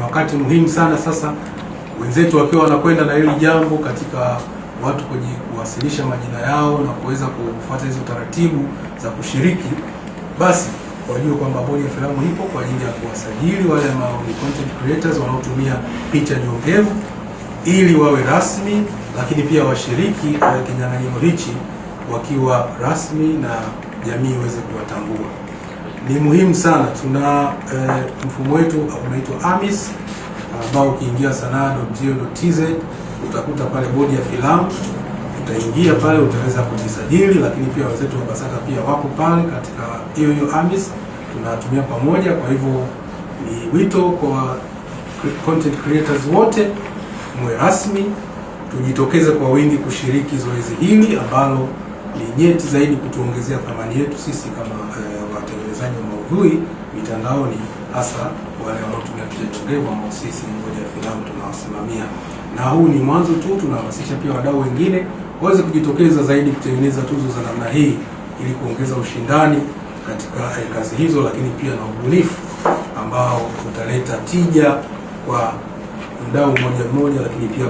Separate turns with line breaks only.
wakati muhimu sana sasa, wenzetu wakiwa wanakwenda na hili jambo katika watu kwenye kuwasilisha majina yao na kuweza kufuata hizo taratibu za kushiriki, basi wajue kwamba Bodi ya Filamu ipo kwa ajili ya kuwasajili wale ambao ni content creators wanaotumia picha jongevu ili wawe rasmi, lakini pia washiriki kinyang'anyiro hichi wakiwa rasmi na jamii iweze kuwatambua. Ni muhimu sana. Tuna mfumo wetu unaitwa AMIS ambao ukiingia sanaa.go.tz utakuta pale Bodi ya Filamu, utaingia pale utaweza kujisajili, lakini pia wenzetu wa BASATA pia wapo pale katika hiyo AMIS tunatumia pamoja. Kwa hivyo ni wito kwa content creators wote mwe rasmi, tujitokeze kwa wingi kushiriki zoezi hili ambalo ni nyeti zaidi kutuongezea thamani yetu sisi kama watengenezaji wa maudhui mitandaoni, hasa wale wanaotumia picha jongevu ambao sisi Bodi ya Filamu tunawasimamia. Na huu ni mwanzo tu, tunahamasisha pia wadau wengine waweze kujitokeza zaidi kutengeneza tuzo za namna hii ili kuongeza ushindani katika kazi hizo, lakini pia na ubunifu ambao utaleta tija kwa mdau mmoja mmoja, lakini pia